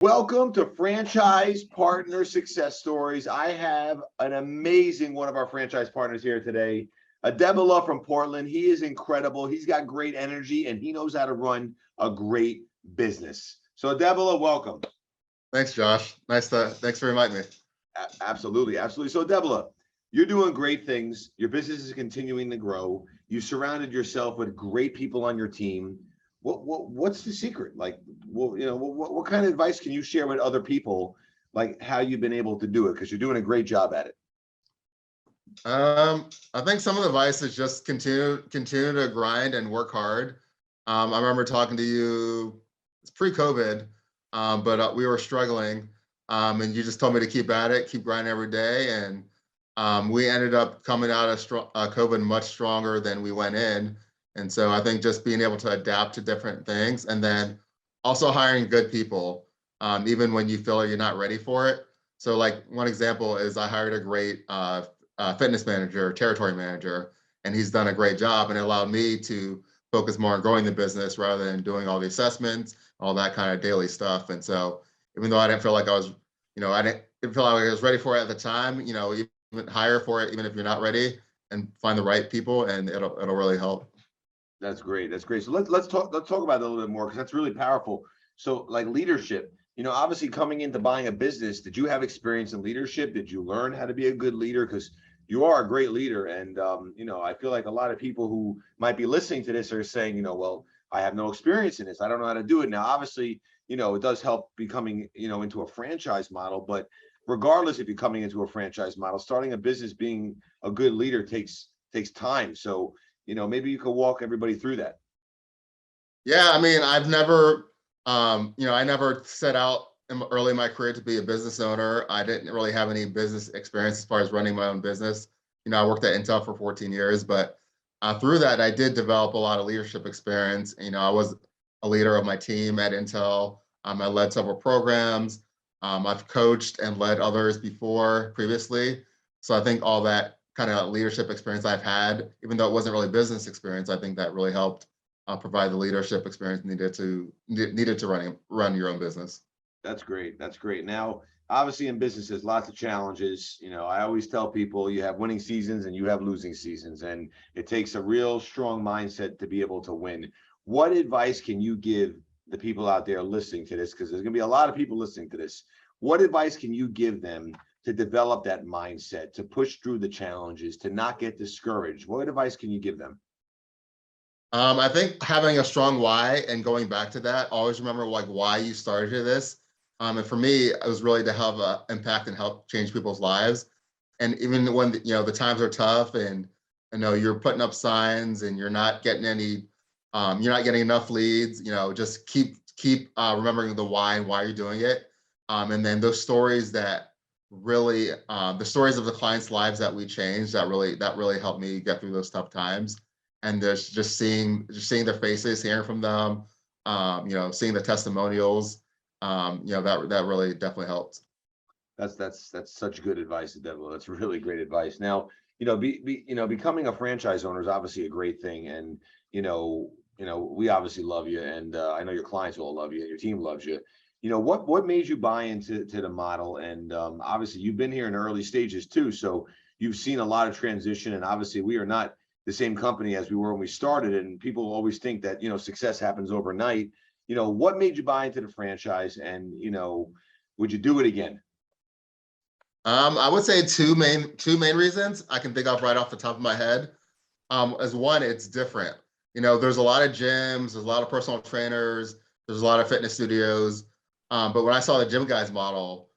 Welcome to Franchise Partner Success Stories. I have an amazing one of our franchise partners here today, Adebola from Portland. He is incredible. He's got great energy and he knows how to run a great business. So Adebola, welcome. Thanks, Josh. Thanks for inviting me. Absolutely, absolutely. So Adebola, you're doing great things. Your business is continuing to grow. You surrounded yourself with great people on your team. What's the secret? What kind of advice can you share with other people, like how you've been able to do it? Because you're doing a great job at it. I think some of the advice is just continue to grind and work hard. I remember talking to you, it's pre-COVID, but we were struggling, and you just told me to keep at it, keep grinding every day, and we ended up coming out of COVID much stronger than we went in. And so I think just being able to adapt to different things, and then also hiring good people, even when you feel like you're not ready for it. So like one example is I hired a great fitness manager, territory manager, and he's done a great job, and it allowed me to focus more on growing the business rather than doing all the assessments, all that kind of daily stuff. And so even though I didn't feel like I was, I didn't feel like I was ready for it at the time, even hire for it, even if you're not ready, and find the right people, and it'll really help. That's great. That's great. So let's talk about it a little bit more, because that's really powerful. So like leadership, obviously coming into buying a business, did you have experience in leadership? Did you learn how to be a good leader? Because you are a great leader. And, I feel like a lot of people who might be listening to this are saying, well, I have no experience in this. I don't know how to do it. Now, obviously, it does help becoming, into a franchise model. But regardless if you're coming into a franchise model, starting a business, being a good leader takes time. So, maybe you could walk everybody through that. Yeah, I mean, I've never, I never set out early in my career to be a business owner. I didn't really have any business experience as far as running my own business. I worked at Intel for 14 years, but through that, I did develop a lot of leadership experience. I was a leader of my team at Intel. I led several programs. I've coached and led others previously. So I think all that kind of leadership experience I've had, even though it wasn't really business experience, I think that really helped provide the leadership experience needed to run your own business. That's great. That's great. Now, obviously in businesses, lots of challenges. I always tell people you have winning seasons and you have losing seasons, and it takes a real strong mindset to be able to win. What advice can you give the people out there listening to this? Because there's going to be a lot of people listening to this. What advice can you give them to develop that mindset, to push through the challenges, to not get discouraged? What advice can you give them? I think having a strong why and going back to that, always remember like why you started this. And for me, it was really to have an impact and help change people's lives. And even when the times are tough, and you're putting up signs and you're not getting enough leads, just keep remembering the why and why you're doing it. And then those stories that really, the stories of the clients' lives that we changed, that really helped me get through those tough times. And there's just seeing their faces, hearing from them, seeing the testimonials, that really definitely helped. That's such good advice, Adebola. That's really great advice. Now, becoming a franchise owner is obviously a great thing, and we obviously love you, and I know your clients all love you, and your team loves you. What made you buy into the model? And obviously, you've been here in early stages too, so you've seen a lot of transition. And obviously, we are not the same company as we were when we started, and people always think that success happens overnight. What made you buy into the franchise, and would you do it again? I would say two main reasons I can think of right off the top of my head. As one, it's different. There's a lot of gyms, there's a lot of personal trainers, there's a lot of fitness studios. But when I saw the GYMGUYZ model,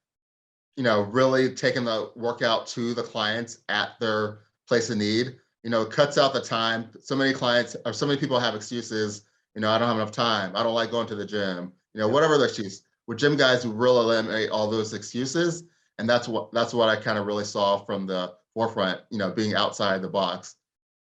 really taking the workout to the clients at their place of need, it cuts out the time. So many clients or so many people have excuses. I don't have enough time. I don't like going to the gym. Whatever their excuse. With GYMGUYZ, we really eliminate all those excuses, and that's what I kind of really saw from the forefront. Being outside the box.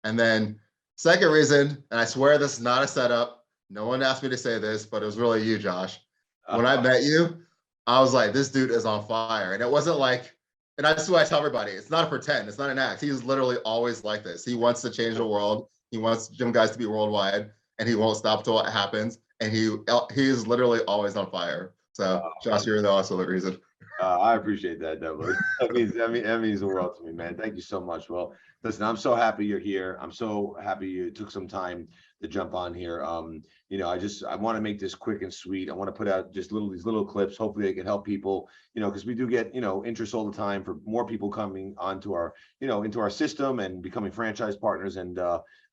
And then second reason, and I swear this is not a setup. No one asked me to say this, but it was really you, Josh. When I met you, I was like, this dude is on fire, and it wasn't like. And that's what I tell everybody. It's not a pretend. It's not an act. He's literally always like this. He wants to change the world. He wants GYMGUYZ to be worldwide, and he won't stop till it happens. And he is literally always on fire. So Josh, you're also the reason. I appreciate that, Adebola. That means the world to me, man. Thank you so much. Well, listen, I'm so happy you're here. I'm so happy you took some time to jump on here. I want to make this quick and sweet. I want to put out just these little clips. Hopefully they can help people, because we do get, interest all the time for more people coming onto our, into our system and becoming franchise partners. And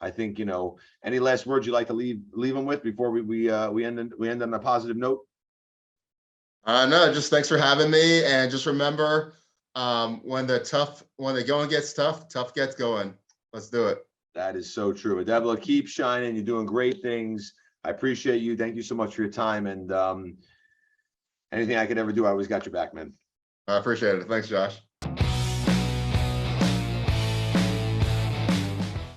I think, any last words you'd like to leave them with before we end on a positive note? No, just thanks for having me. And just remember, when the going gets tough, tough gets going. Let's do it. That is so true. Adebola, keep shining. You're doing great things. I appreciate you. Thank you so much for your time. And anything I could ever do, I always got your back, man. I appreciate it. Thanks, Josh.